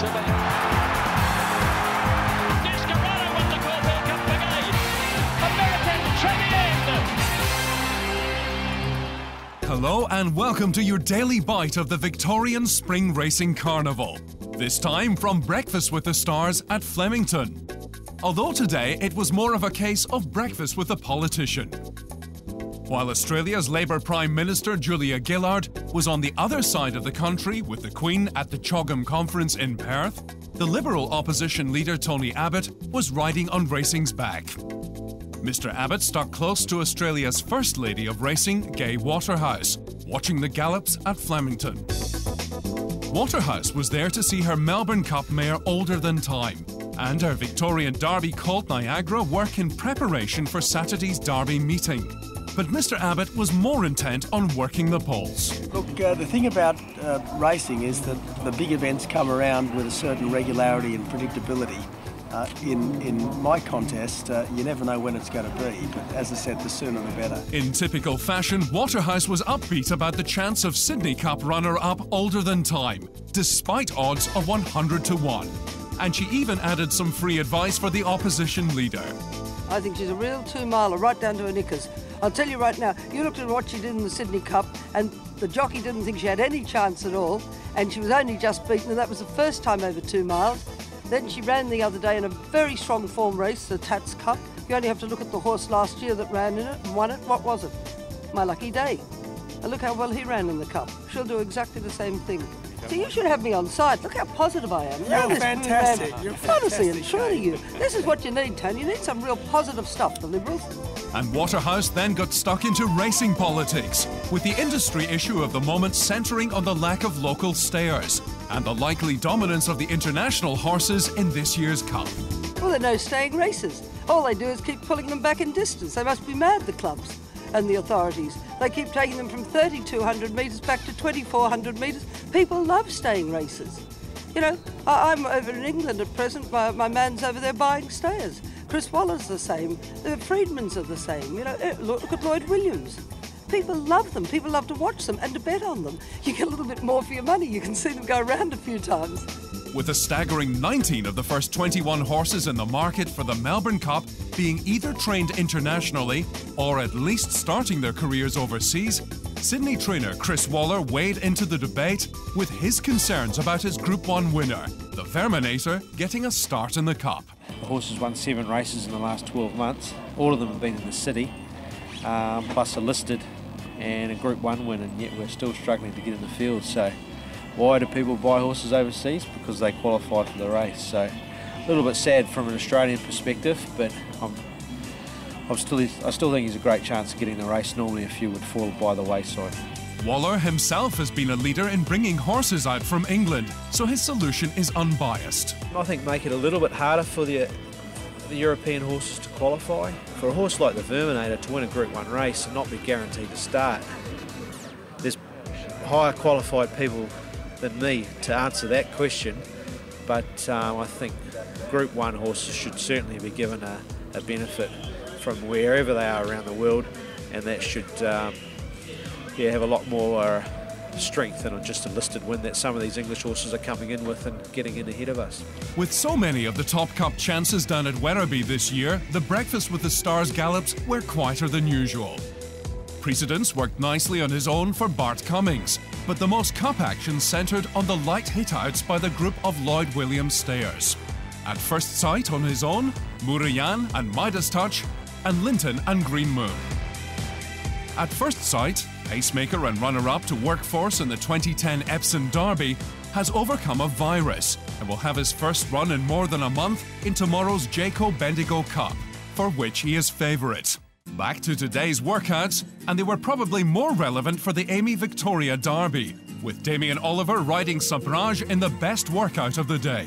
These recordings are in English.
to me. Descarado won the Caulfield Cup again. American Trevor. Hello and welcome to your daily bite of the Victorian Spring Racing Carnival. This time from Breakfast with the Stars at Flemington. Although today it was more of a case of breakfast with a politician. While Australia's Labour Prime Minister Julia Gillard was on the other side of the country with the Queen at the Chogham Conference in Perth, the Liberal opposition leader Tony Abbott was riding on racing's back. Mr. Abbott stuck close to Australia's First Lady of Racing, Gay Waterhouse, watching the gallops at Flemington. Waterhouse was there to see her Melbourne Cup mare Older Than Time and her Victorian Derby colt Niagara work in preparation for Saturday's Derby meeting. But Mr. Abbott was more intent on working the polls. Look, the thing about racing is that the big events come around with a certain regularity and predictability. In my contest, you never know when it's going to be, but as I said, the sooner the better. In typical fashion, Waterhouse was upbeat about the chance of Sydney Cup runner-up Older Than Time, despite odds of 100 to 1. And she even added some free advice for the opposition leader. I think she's a real two-miler, right down to her knickers. I'll tell you right now, you looked at what she did in the Sydney Cup, and the jockey didn't think she had any chance at all, and she was only just beaten, and that was the first time over 2 miles. Then she ran the other day in a very strong form race, the Tats Cup. You only have to look at the horse last year that ran in it and won it. What was it? My Lucky Day. And look how well he ran in the Cup. She'll do exactly the same thing. So you should have me on side. Look how positive I am. You're fantastic. You're fantastic. Honestly and truly, you. This is what you need, Tony. You need some real positive stuff, the Liberals. And Waterhouse then got stuck into racing politics, with the industry issue of the moment centring on the lack of local stayers and the likely dominance of the international horses in this year's Cup. Well, there are no staying races. All they do is keep pulling them back in distance. They must be mad, the clubs and the authorities. They keep taking them from 3,200 metres back to 2,400 metres. People love staying races. You know, I'm over in England at present. My man's over there buying stayers. Chris Waller's the same. The Freedmans are the same. You know, look at Lloyd Williams. People love them. People love to watch them and to bet on them. You get a little bit more for your money. You can see them go around a few times. With a staggering 19 of the first 21 horses in the market for the Melbourne Cup being either trained internationally or at least starting their careers overseas, Sydney trainer Chris Waller weighed into the debate with his concerns about his Group 1 winner, the Verminator, getting a start in the Cup. The horse has won 7 races in the last 12 months. All of them have been in the city, plus a listed and a Group 1 win, and yet we're still struggling to get in the field. So why do people buy horses overseas? Because they qualify for the race. So a little bit sad from an Australian perspective, but I still think he's a great chance of getting the race. Normally a few would fall by the wayside. Waller himself has been a leader in bringing horses out from England, so his solution is unbiased. I think make it a little bit harder for the European horses to qualify. For a horse like the Verminator to win a Group 1 race and not be guaranteed to start, there's higher qualified people than me to answer that question, but I think Group 1 horses should certainly be given a benefit from wherever they are around the world, and that should have a lot more strength than just a listed win that some of these English horses are coming in with and getting in ahead of us. With so many of the top Cup chances down at Werribee this year, the Breakfast with the Stars gallops were quieter than usual. Precedence worked nicely on his own for Bart Cummings, but the most Cup action centred on the light hit-outs by the group of Lloyd Williams stayers. At First Sight on his own, Murayan and Midas Touch, and Linton and Green Moon. At First Sight, pacemaker and runner-up to Workforce in the 2010 Epsom Derby, has overcome a virus and will have his first run in more than a month in tomorrow's Jayco Bendigo Cup, for which he is favourite. Back to today's workouts, and they were probably more relevant for the Amy Victoria Derby, with Damien Oliver riding Sabrage in the best workout of the day.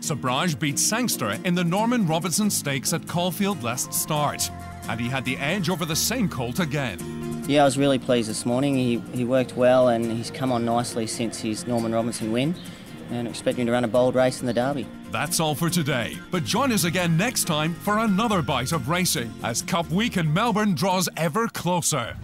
Sabrage beat Sangster in the Norman Robinson Stakes at Caulfield last start, and he had the edge over the same colt again. Yeah, I was really pleased this morning. He worked well and he's come on nicely since his Norman Robinson win, and expecting to run a bold race in the Derby. That's all for today, but join us again next time for another bite of racing as Cup Week in Melbourne draws ever closer.